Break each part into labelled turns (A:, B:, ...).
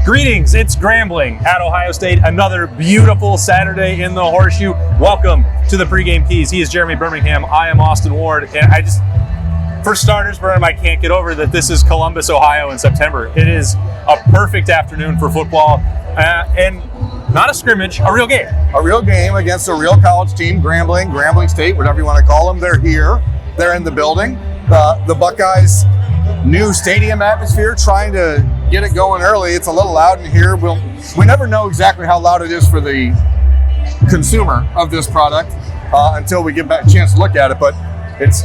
A: Greetings, it's Grambling at Ohio State. Another beautiful Saturday in the Horseshoe. Welcome to the Pregame Keys. He is Jeremy Birmingham. I am Austin Ward. And for starters, Birm, I can't get over that this is Columbus, Ohio in September. It is a perfect afternoon for football and not a scrimmage, a real game.
B: A real game against a real college team, Grambling State, whatever you want to call them. They're here. They're in the building. The Buckeyes' new stadium atmosphere, trying to get it going early. It's a little loud in here. We never know exactly how loud it is for the consumer of this product until we get back a chance to look at it. But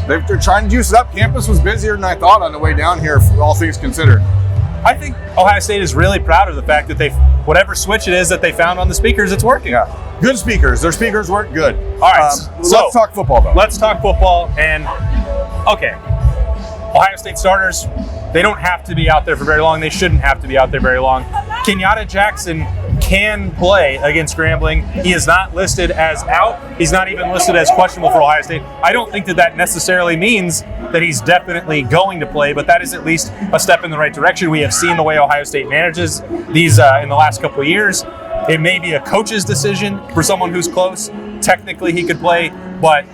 B: they're trying to juice it up. Campus was busier than I thought on the way down here, all things considered.
A: I think Ohio State is really proud of the fact that whatever switch it is that they found on the speakers, it's working.
B: Yeah. Good speakers. Their speakers work good.
A: All right.
B: Let's talk football, though.
A: Let's talk football. And, okay, Ohio State starters, they don't have to be out there for very long. They shouldn't have to be out there very long. Kenyatta Jackson can play against Grambling. He is not listed as out. He's not even listed as questionable for Ohio State. I don't think that necessarily means that he's definitely going to play, but that is at least a step in the right direction. We have seen the way Ohio State manages these in the last couple of years. It may be a coach's decision for someone who's close. Technically, he could play, but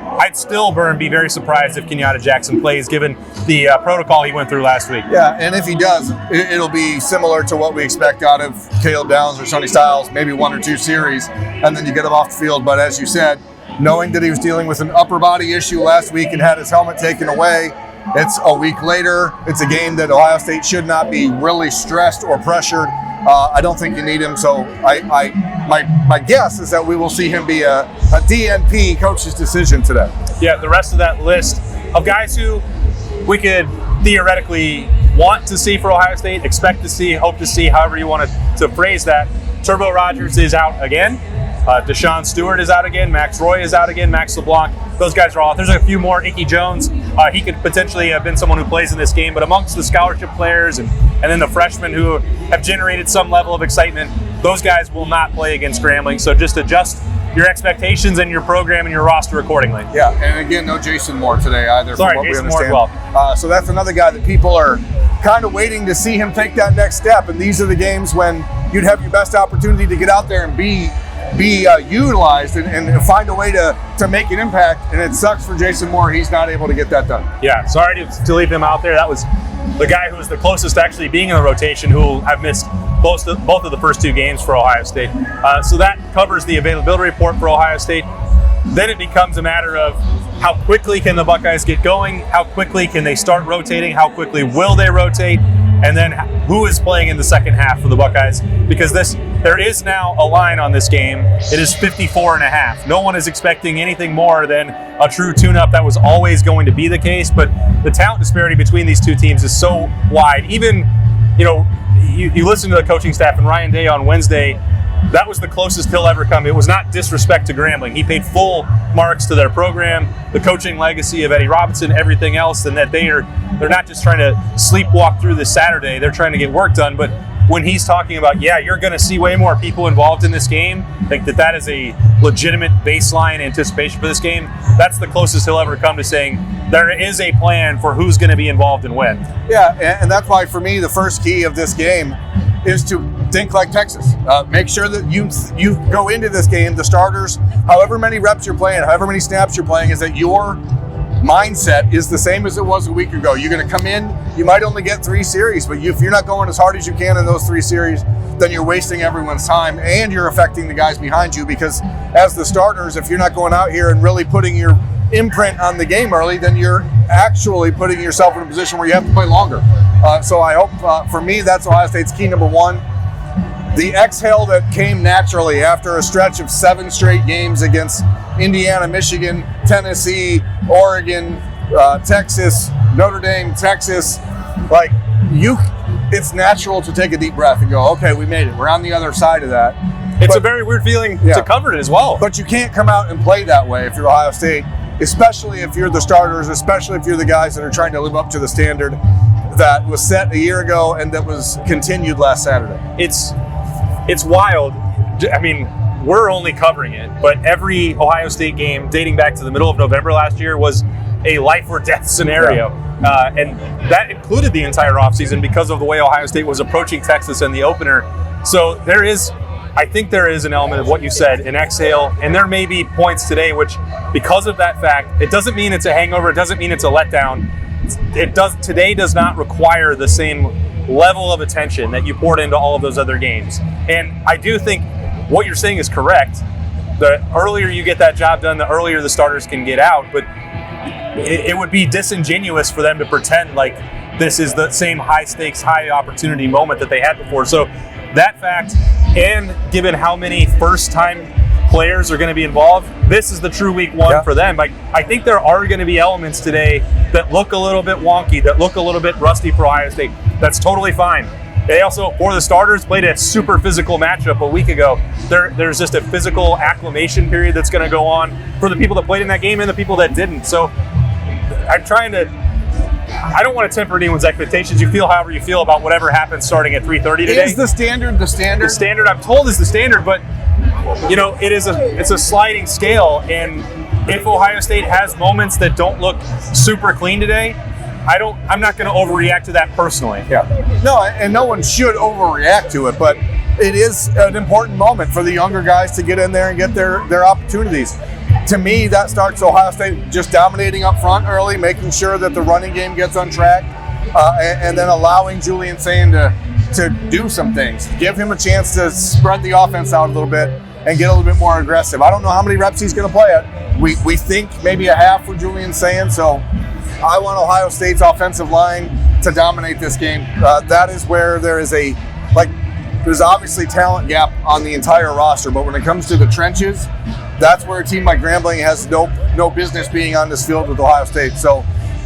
A: I'd still, Birm, be very surprised if Kenyatta Jackson plays, given the protocol he went through last week.
B: Yeah, and if he does, it'll be similar to what we expect out of Caleb Downs or Sonny Styles, maybe one or two series, and then you get him off the field. But as you said, knowing that he was dealing with an upper body issue last week and had his helmet taken away, it's a week later. It's a game that Ohio State should not be really stressed or pressured. I don't think you need him, so my guess is that we will see him be a DNP coach's decision today.
A: Yeah, the rest of that list of guys who we could theoretically want to see for Ohio State, expect to see, hope to see, however you want to phrase that. Turbo Rogers is out again. Deshaun Stewart is out again. Max Roy is out again. Max LeBlanc. Those guys are all out. There's a few more. Icky Jones. He could potentially have been someone who plays in this game, but amongst the scholarship players and then the freshmen who have generated some level of excitement, those guys will not play against Grambling. So just adjust your expectations and your program and your roster accordingly.
B: Yeah, and again, no Jason Moore today either.
A: Sorry,
B: from what
A: Jason
B: we
A: Moore
B: understand.
A: as well.
B: So that's another guy that people are kind of waiting to see him take that next step. And these are the games when you'd have your best opportunity to get out there and be utilized and find a way to make an impact. And it sucks for Jason Moore. He's not able to get that done.
A: Yeah, sorry to leave him out there. That was the guy who was the closest to actually being in the rotation, who will have missed both of the first two games for Ohio State. So that covers the availability report for Ohio State. Then it becomes a matter of how quickly can the Buckeyes get going? How quickly can they start rotating? How quickly will they rotate? And then who is playing in the second half for the Buckeyes? Because there is now a line on this game. It is 54.5. No one is expecting anything more than a true tune-up. That was always going to be the case, but the talent disparity between these two teams is so wide. Even, you listen to the coaching staff and Ryan Day on Wednesday, that was the closest he'll ever come. It was not disrespect to Grambling. He paid full marks to their program, the coaching legacy of Eddie Robinson, everything else, and that they're not just trying to sleepwalk through this Saturday. They're trying to get work done. But when he's talking about, you're going to see way more people involved in this game, I think that is a legitimate baseline anticipation for this game. That's the closest he'll ever come to saying there is a plan for who's going to be involved and when.
B: Yeah, and that's why for me the first key of this game is to think like Texas. Make sure that you go into this game, the starters, however many reps you're playing, however many snaps you're playing, is that your mindset is the same as it was a week ago. You're going to come in, you might only get 3 series, but if you're not going as hard as you can in those 3 series, then you're wasting everyone's time and you're affecting the guys behind you, because as the starters, if you're not going out here and really putting your imprint on the game early, then you're actually putting yourself in a position where you have to play longer. So I hope, for me, that's Ohio State's key number one. The exhale that came naturally after a stretch of 7 straight games against Indiana, Michigan, Tennessee, Oregon, Texas, Notre Dame, Texas, it's natural to take a deep breath and go, okay, we made it. We're on the other side of that.
A: It's a very weird feeling to cover it as well.
B: But you can't come out and play that way if you're Ohio State, especially if you're the starters, especially if you're the guys that are trying to live up to the standard that was set a year ago and that was continued last Saturday.
A: It's wild. I mean, we're only covering it, but every Ohio State game dating back to the middle of November last year was a life or death scenario. And that included the entire offseason because of the way Ohio State was approaching Texas in the opener. So I think there is an element of what you said, an exhale, and there may be points today which, because of that fact, it doesn't mean it's a hangover, it doesn't mean it's a letdown. Today does not require the same level of attention that you poured into all of those other games. And I do think what you're saying is correct. The earlier you get that job done, the earlier the starters can get out, but it would be disingenuous for them to pretend like this is the same high stakes, high opportunity moment that they had before. So that fact, and given how many first time players are going to be involved, this is the true week one for them. Like, I think there are going to be elements today that look a little bit wonky, that look a little bit rusty for Ohio State. That's totally fine. They also, for the starters, played a super physical matchup a week ago. There's just a physical acclimation period that's going to go on for the people that played in that game and the people that didn't. So I don't want to temper anyone's expectations. You feel however you feel about whatever happens starting at 3:30 today.
B: Is the standard the standard?
A: The standard, I'm told, is the standard, but it's a sliding scale. And if Ohio State has moments that don't look super clean today, I'm not going to overreact to that personally.
B: Yeah. No, and no one should overreact to it, but it is an important moment for the younger guys to get in there and get their opportunities. To me, that starts Ohio State just dominating up front early, making sure that the running game gets on track, and then allowing Julian Sayin to do some things. Give him a chance to spread the offense out a little bit and get a little bit more aggressive. I don't know how many reps he's going to play at. We think maybe a half for Julian Sayin, so I want Ohio State's offensive line to dominate this game. That is where there's obviously talent gap on the entire roster, but when it comes to the trenches, that's where a team like Grambling has no business being on this field with Ohio State. So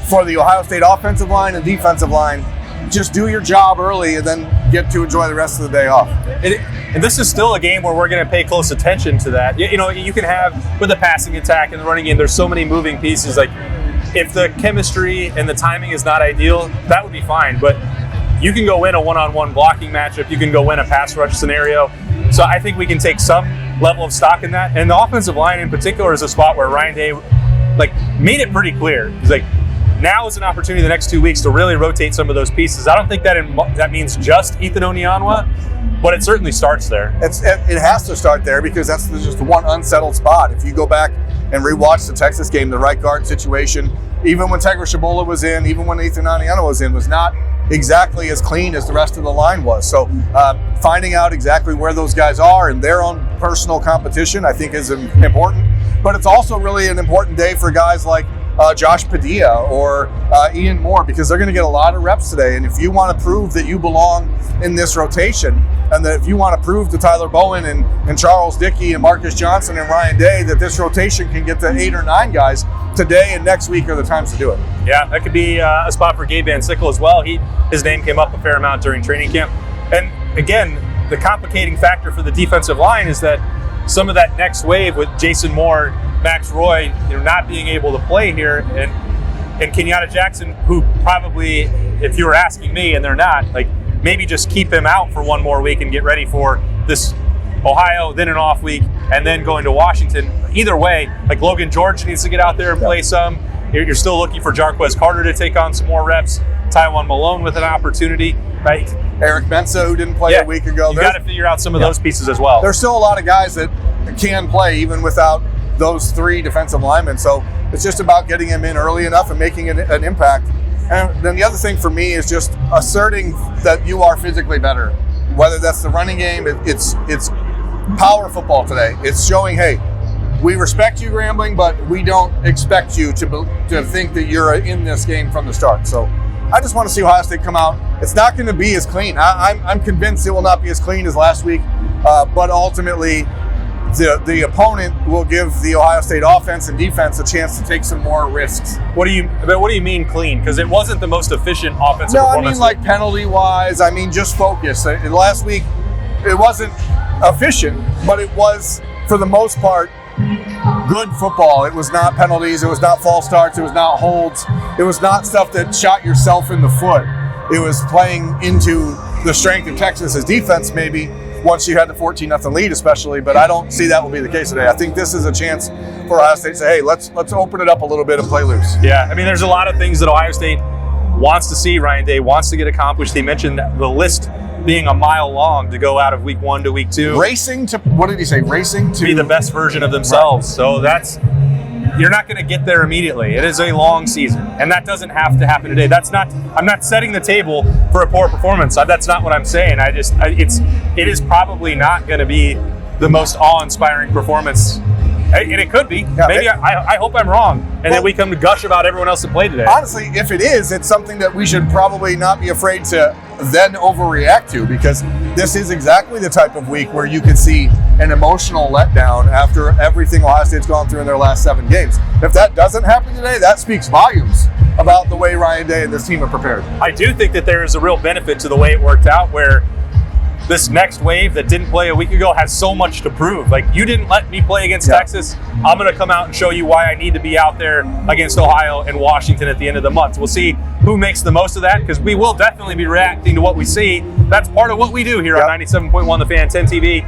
B: for the Ohio State offensive line and defensive line, just do your job early and then get to enjoy the rest of the day off.
A: And this is still a game where we're going to pay close attention to that. You can have, with the passing attack and the running game, there's so many moving pieces. Like, if the chemistry and the timing is not ideal, that would be fine. But you can go win a one-on-one blocking matchup. You can go win a pass rush scenario. So I think we can take some level of stock in that. And the offensive line in particular is a spot where Ryan Day made it pretty clear. He's like, now is an opportunity the next 2 weeks to really rotate some of those pieces. I don't think that means just Ethan Onyanwa, but it certainly starts there.
B: It has to start there because that's just one unsettled spot. If you go back and rewatch the Texas game, the right guard situation, even when Tegra Shabola was in, even when Ethan Onyanwa was in, was not exactly as clean as the rest of the line was. So finding out exactly where those guys are and their own personal competition, I think, is important. But it's also really an important day for guys like Josh Padilla or Ian Moore, because they're going to get a lot of reps today. And if you want to prove that you belong in this rotation, and that if you want to prove to Tyler Bowen and Charles Dickey and Marcus Johnson and Ryan Day that this rotation can get to 8 or 9 guys, today and next week are the times to do it. Yeah,
A: that could be a spot for Gabe Van Sickle as well. His name came up a fair amount during training camp. And again, the complicating factor for the defensive line is that some of that next wave with Jason Moore, Max Roy, not being able to play here, and Kenyatta Jackson, who probably, if you were asking me, and they're not, maybe just keep him out for one more week and get ready for this Ohio, then an off week, and then going to Washington. Either way, Logan George needs to get out there and play some. You're still looking for Jarquez Carter to take on some more reps. Taiwan Malone with an opportunity, right?
B: Eric Mensa, who didn't play a week ago.
A: You got to figure out some of those pieces as well.
B: There's still a lot of guys that can play even without those 3 defensive linemen. So it's just about getting them in early enough and making an impact. And then the other thing for me is just asserting that you are physically better. Whether that's the running game, it's power football today. It's showing, hey, we respect you, Grambling, but we don't expect you to think that you're in this game from the start. So I just want to see Ohio State come out. It's not going to be as clean. I'm convinced it will not be as clean as last week, but ultimately the opponent will give the Ohio State offense and defense a chance to take some more risks.
A: What do you mean clean? Because it wasn't the most efficient offensive performance.
B: No, I mean penalty-wise. I mean just focus. Last week, it wasn't efficient, but it was, for the most part, good football. It was not penalties. It was not false starts. It was not holds. It was not stuff that shot yourself in the foot. It was playing into the strength of Texas's defense, maybe, once you had the 14-0 lead, especially. But I don't see that will be the case today. I think this is a chance for Ohio State to say, hey, let's open it up a little bit and play loose.
A: Yeah, I mean, there's a lot of things that Ohio State wants to see, Ryan Day wants to get accomplished. He mentioned the list being a mile long to go out of week 1 to week 2.
B: Racing to, what did he say? Racing to
A: be the best version of themselves.
B: Right.
A: So that's, you're not going to get there immediately. It is a long season, and that doesn't have to happen today. I'm not setting the table for a poor performance. That's not what I'm saying. It is probably not going to be the most awe-inspiring performance. And it could be. Yeah, maybe I hope I'm wrong, and then we come to gush about everyone else that played today.
B: Honestly, if it is, it's something that we should probably not be afraid to then overreact to, because this is exactly the type of week where you can see an emotional letdown after everything Ohio State's gone through in their last 7 games. If that doesn't happen today, that speaks volumes about the way Ryan Day and this team are prepared.
A: I do think that there is a real benefit to the way it worked out, where this next wave that didn't play a week ago has so much to prove. Like, you didn't let me play against Texas. I'm going to come out and show you why I need to be out there against Ohio and Washington at the end of the month. We'll see who makes the most of that, because we will definitely be reacting to what we see. That's part of what we do here on 97.1 The Fan, 10 TV,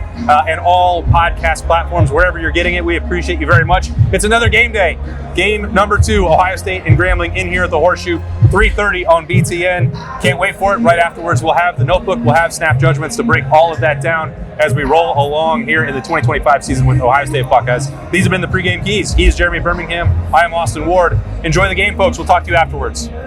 A: and all podcast platforms, wherever you're getting it. We appreciate you very much. It's another game day. Game number 2, Ohio State and Grambling in here at the Horseshoe, 3:30 on BTN. Can't wait for it. Right afterwards, we'll have the notebook. We'll have snap judgments to break all of that down as we roll along here in the 2025 season with Ohio State Buckeyes. These have been the Pregame Keys. He is Jeremy Birmingham. I am Austin Ward. Enjoy the game, folks. We'll talk to you afterwards.